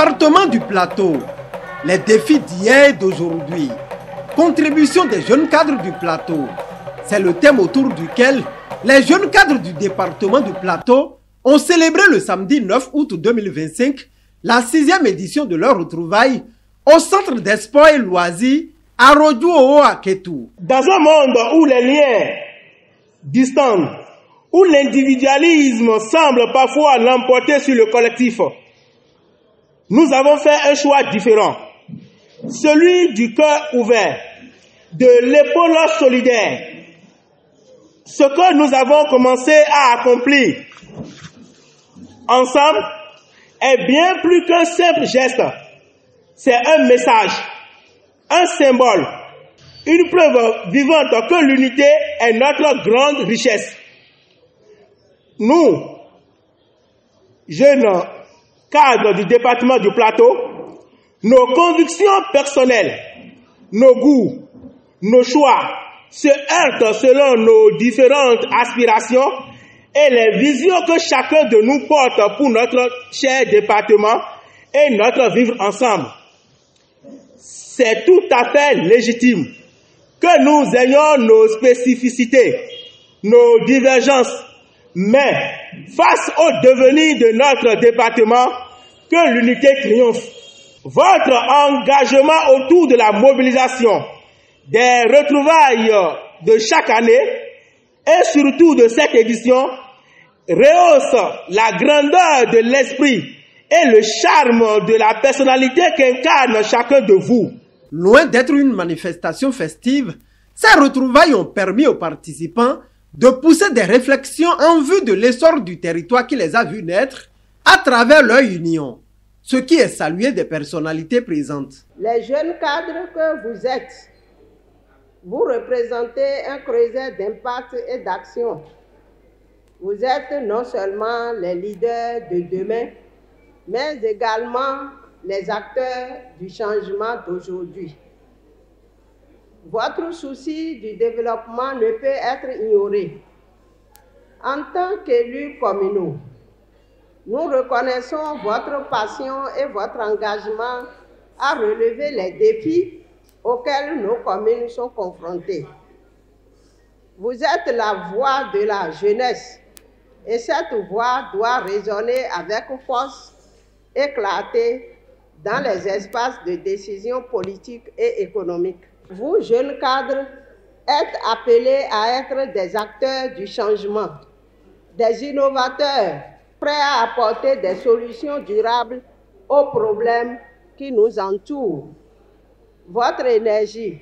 Département du Plateau, les défis d'hier et d'aujourd'hui. Contribution des jeunes cadres du Plateau. C'est le thème autour duquel les jeunes cadres du département du Plateau ont célébré le samedi 9 août 2025 la 6e édition de leur retrouvaille au Centre des sports et loisirs à Rodjo à Kétou. Dans un monde où les liens distants, où l'individualisme semble parfois l'emporter sur le collectif, nous avons fait un choix différent. Celui du cœur ouvert, de l'épaule solidaire. Ce que nous avons commencé à accomplir ensemble est bien plus qu'un simple geste. C'est un message, un symbole, une preuve vivante que l'unité est notre grande richesse. Nous, jeunes cadres du département du Plateau, nos convictions personnelles, nos goûts, nos choix se heurtent selon nos différentes aspirations et les visions que chacun de nous porte pour notre cher département et notre vivre ensemble. C'est tout à fait légitime que nous ayons nos spécificités, nos divergences, mais face au devenir de notre département, que l'unité triomphe. Votre engagement autour de la mobilisation, des retrouvailles de chaque année et surtout de cette édition rehausse la grandeur de l'esprit et le charme de la personnalité qu'incarne chacun de vous. Loin d'être une manifestation festive, ces retrouvailles ont permis aux participants de pousser des réflexions en vue de l'essor du territoire qui les a vus naître à travers leur union, ce qui est salué des personnalités présentes. Les jeunes cadres que vous êtes, vous représentez un creuset d'impact et d'action. Vous êtes non seulement les leaders de demain, mais également les acteurs du changement d'aujourd'hui. Votre souci du développement ne peut être ignoré. En tant qu'élus communaux, nous reconnaissons votre passion et votre engagement à relever les défis auxquels nos communes sont confrontées. Vous êtes la voix de la jeunesse et cette voix doit résonner avec force et clarté dans les espaces de décision politique et économique. Vous, jeunes cadres, êtes appelés à être des acteurs du changement, des innovateurs, prêts à apporter des solutions durables aux problèmes qui nous entourent. Votre énergie,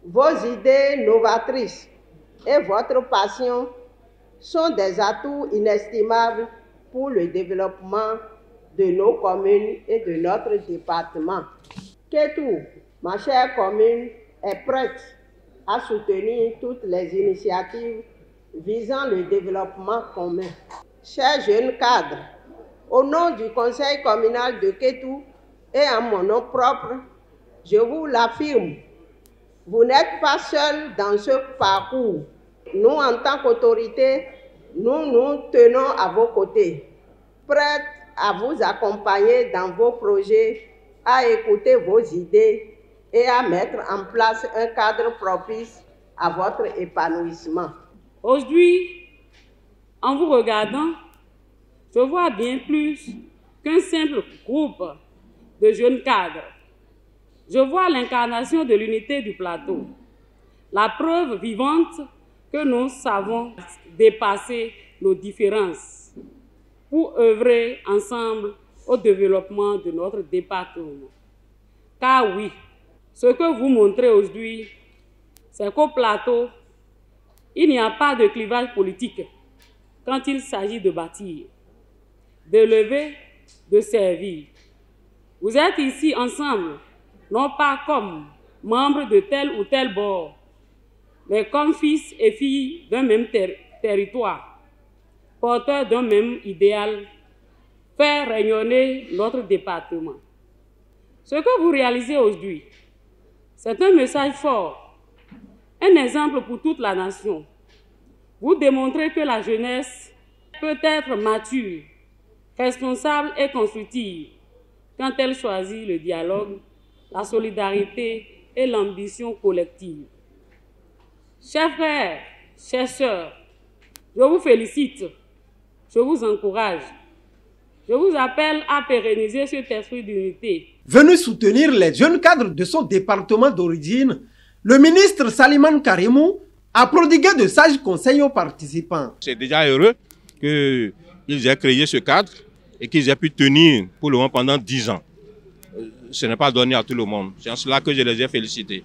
vos idées novatrices et votre passion sont des atouts inestimables pour le développement de nos communes et de notre département. Kétou, ma chère commune, est prête à soutenir toutes les initiatives visant le développement commun. Chers jeunes cadres, au nom du conseil communal de Kétou et en mon nom propre, je vous l'affirme, vous n'êtes pas seuls dans ce parcours. Nous, en tant qu'autorité, nous nous tenons à vos côtés, prêts à vous accompagner dans vos projets, à écouter vos idées et à mettre en place un cadre propice à votre épanouissement. Aujourd'hui, en vous regardant, je vois bien plus qu'un simple groupe de jeunes cadres. Je vois l'incarnation de l'unité du Plateau, la preuve vivante que nous savons dépasser nos différences pour œuvrer ensemble au développement de notre département. Car oui, ce que vous montrez aujourd'hui, c'est qu'au Plateau, il n'y a pas de clivage politique quand il s'agit de bâtir, de lever, de servir. Vous êtes ici ensemble, non pas comme membres de tel ou tel bord, mais comme fils et filles d'un même territoire, porteurs d'un même idéal, faire rayonner notre département. Ce que vous réalisez aujourd'hui, c'est un message fort, un exemple pour toute la nation. Vous démontrez que la jeunesse peut être mature, responsable et constructive, quand elle choisit le dialogue, la solidarité et l'ambition collective. Chers frères, chères sœurs, je vous félicite, je vous encourage, je vous appelle à pérenniser cet esprit d'unité. Venu soutenir les jeunes cadres de son département d'origine, le ministre Salimane Karimou a prodigué de sages conseils aux participants. C'est déjà heureux qu'ils aient créé ce cadre et qu'ils aient pu tenir pour le moment pendant 10 ans. Ce n'est pas donné à tout le monde. C'est en cela que je les ai félicités.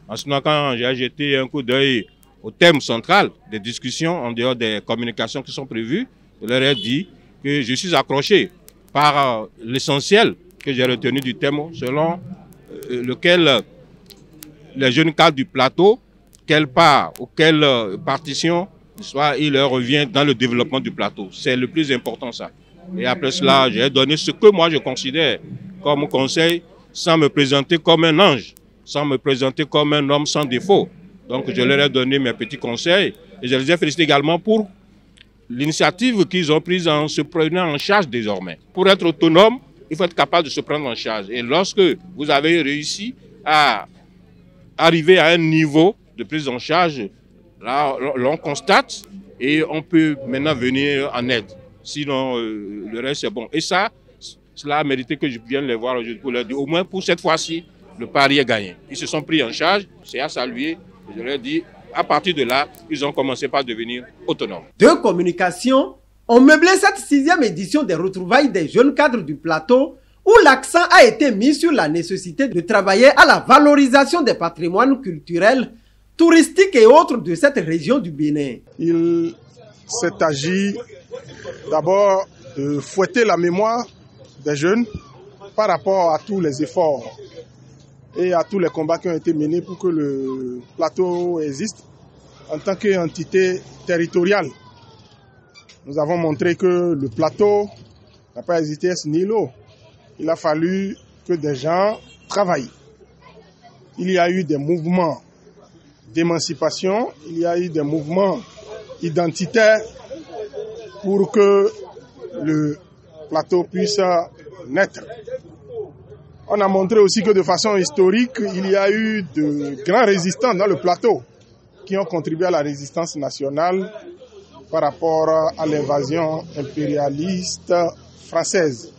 En ce moment, quand j'ai jeté un coup d'œil au thème central des discussions, en dehors des communications qui sont prévues, je leur ai dit que je suis accroché par l'essentiel que j'ai retenu du thème selon lequel les jeunes cadres du plateau, quelle part ou quelle partition, soit il leur revient dans le développement du plateau. C'est le plus important, ça. Et après cela, j'ai donné ce que moi je considère comme conseil, sans me présenter comme un ange, sans me présenter comme un homme sans défaut. Donc je leur ai donné mes petits conseils et je les ai félicités également pour l'initiative qu'ils ont prise en se prenant en charge désormais. Pour être autonome, il faut être capable de se prendre en charge. Et lorsque vous avez réussi à arriver à un niveau de prise en charge, là, l'on constate et on peut maintenant venir en aide. Sinon, le reste c'est bon. Et ça, cela a mérité que je vienne les voir aujourd'hui pour leur dire, au moins pour cette fois-ci, le pari est gagné. Ils se sont pris en charge, c'est à saluer. Je leur ai dit, à partir de là, ils ont commencé par devenir autonomes. Deux communications ont meublé cette 6e édition des retrouvailles des jeunes cadres du plateau, où l'accent a été mis sur la nécessité de travailler à la valorisation des patrimoines culturels, touristiques et autres de cette région du Bénin. Il s'est agi d'abord de fouetter la mémoire des jeunes par rapport à tous les efforts et à tous les combats qui ont été menés pour que le plateau existe en tant qu'entité territoriale. Nous avons montré que le plateau n'a pas existé ex nihilo. Il a fallu que des gens travaillent. Il y a eu des mouvements d'émancipation, il y a eu des mouvements identitaires pour que le plateau puisse naître. On a montré aussi que de façon historique, il y a eu de grands résistants dans le plateau qui ont contribué à la résistance nationale par rapport à l'invasion impérialiste française.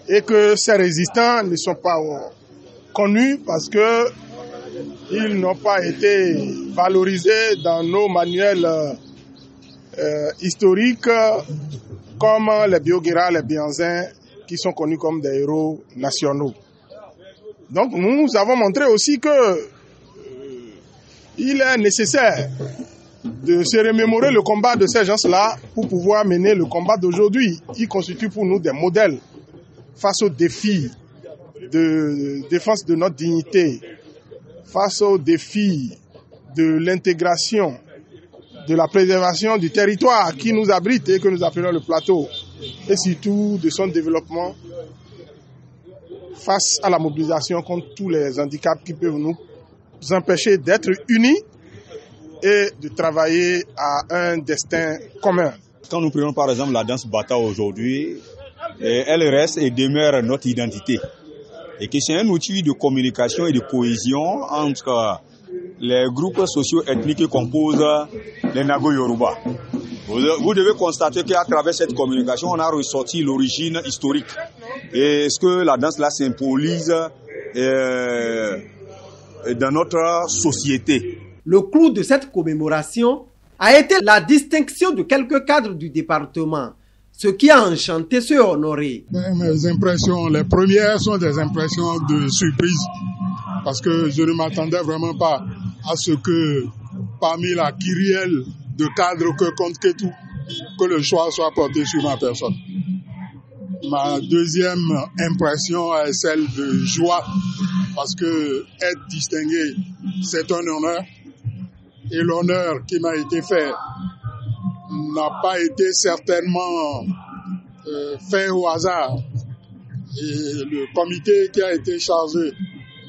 Et que ces résistants ne sont pas connus parce qu'ils n'ont pas été valorisés dans nos manuels historiques comme les Bioguéra, les Bianzin, qui sont connus comme des héros nationaux. Donc nous avons montré aussi que il est nécessaire de se remémorer le combat de ces gens-là pour pouvoir mener le combat d'aujourd'hui. Ils constituent pour nous des modèles face aux défis de défense de notre dignité, face aux défis de l'intégration, de la préservation du territoire qui nous abrite et que nous appelons le plateau, et surtout de son développement face à la mobilisation contre tous les handicaps qui peuvent nous empêcher d'être unis et de travailler à un destin commun. Quand nous prenons par exemple la danse Bata aujourd'hui, elle reste et demeure notre identité. Et que c'est un outil de communication et de cohésion entre les groupes socio-ethniques qui composent les Nago Yoruba. Vous devez constater qu'à travers cette communication, on a ressorti l'origine historique. Et ce que la danse là symbolise dans notre société. Le clou de cette commémoration a été la distinction de quelques cadres du département, ce qui a enchanté ceux honorés. Mes impressions, les premières sont des impressions de surprise, parce que je ne m'attendais vraiment pas à ce que parmi la kyrielle de cadres que compte Kétou, que le choix soit porté sur ma personne. Ma deuxième impression est celle de joie, parce que être distingué, c'est un honneur. Et l'honneur qui m'a été fait n'a pas été certainement fait au hasard. Et le comité qui a été chargé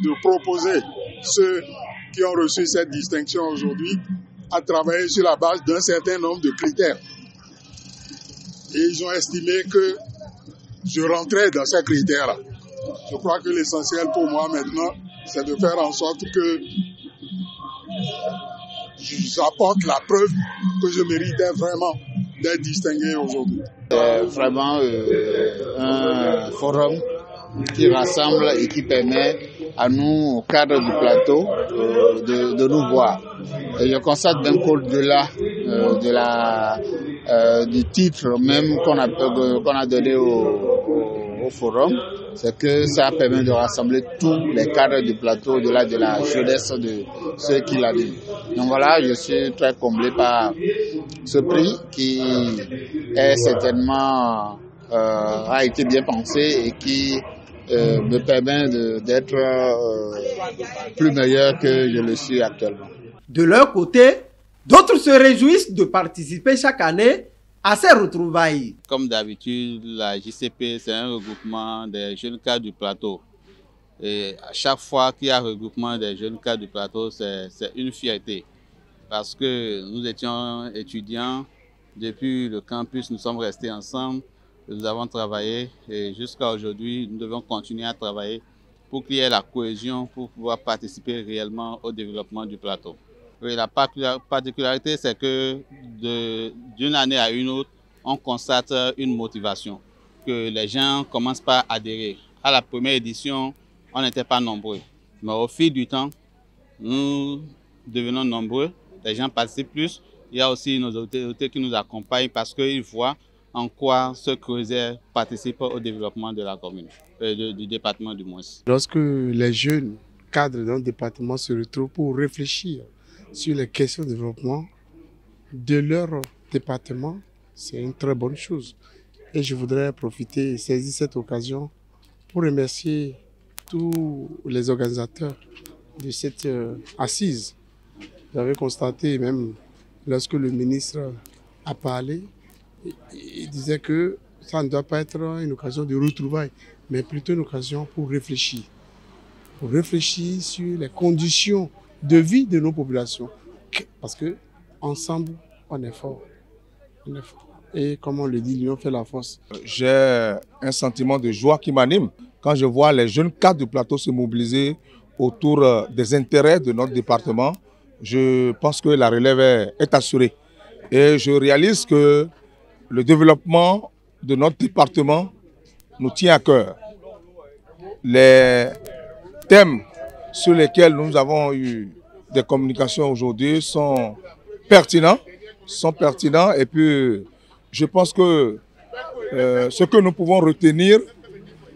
de proposer ceux qui ont reçu cette distinction aujourd'hui a travaillé sur la base d'un certain nombre de critères. Et ils ont estimé que je rentrais dans ces critères-là. Je crois que l'essentiel pour moi maintenant, c'est de faire en sorte que j'apporte la preuve que je méritais vraiment d'être distingué aujourd'hui. C'est vraiment un forum qui rassemble et qui permet à nous, au cadre du plateau, de nous voir. Et je constate même qu'au-delà du titre même qu'on a donné au forum, c'est que ça permet de rassembler tous les cadres du plateau au-delà de la jeunesse de ceux qui l'animent. Donc voilà, je suis très comblé par ce prix qui est certainement a été bien pensé et qui me permet d'être plus meilleur que je le suis actuellement. De leur côté, d'autres se réjouissent de participer chaque année à ces retrouvailles. Comme d'habitude, la JCP, c'est un regroupement des jeunes cadres du plateau. Et à chaque fois qu'il y a un regroupement des jeunes cadres du plateau, c'est une fierté. Parce que nous étions étudiants, depuis le campus, nous sommes restés ensemble, nous avons travaillé et jusqu'à aujourd'hui, nous devons continuer à travailler pour qu'il y ait la cohésion, pour pouvoir participer réellement au développement du plateau. Et la particularité, c'est que d'une année à une autre, on constate une motivation, que les gens commencent par adhérer. À la première édition, on n'était pas nombreux, mais au fil du temps, nous devenons nombreux, les gens participent plus. Il y a aussi nos autorités qui nous accompagnent parce qu'ils voient en quoi ce creuset participe au développement de la commune, du département du moins. Lorsque les jeunes cadres d'un département se retrouvent pour réfléchir sur les questions de développement de leur département, c'est une très bonne chose. Et je voudrais profiter et saisir cette occasion pour remercier tous les organisateurs de cette assise. J'avais constaté, même lorsque le ministre a parlé, il disait que ça ne doit pas être une occasion de retrouvailles, mais plutôt une occasion pour réfléchir. Pour réfléchir sur les conditions de vie de nos populations. Parce que ensemble, on est fort. On est fort. Et comme on le dit, l'union fait la force. J'ai un sentiment de joie qui m'anime quand je vois les jeunes cadres du plateau se mobiliser autour des intérêts de notre département. Je pense que la relève est assurée. Et je réalise que le développement de notre département nous tient à cœur. Les thèmes sur lesquels nous avons eu des communications aujourd'hui sont pertinents et puis je pense que ce que nous pouvons retenir,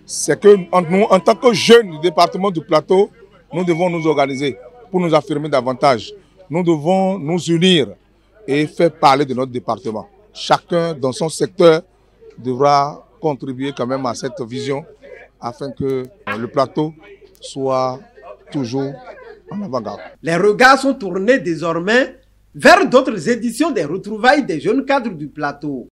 c'est que nous, en tant que jeunes du département du plateau, nous devons nous organiser pour nous affirmer davantage. Nous devons nous unir et faire parler de notre département. Chacun dans son secteur devra contribuer quand même à cette vision afin que le plateau soit toujours en avant-garde. Les regards sont tournés désormais vers d'autres éditions des retrouvailles des jeunes cadres du plateau.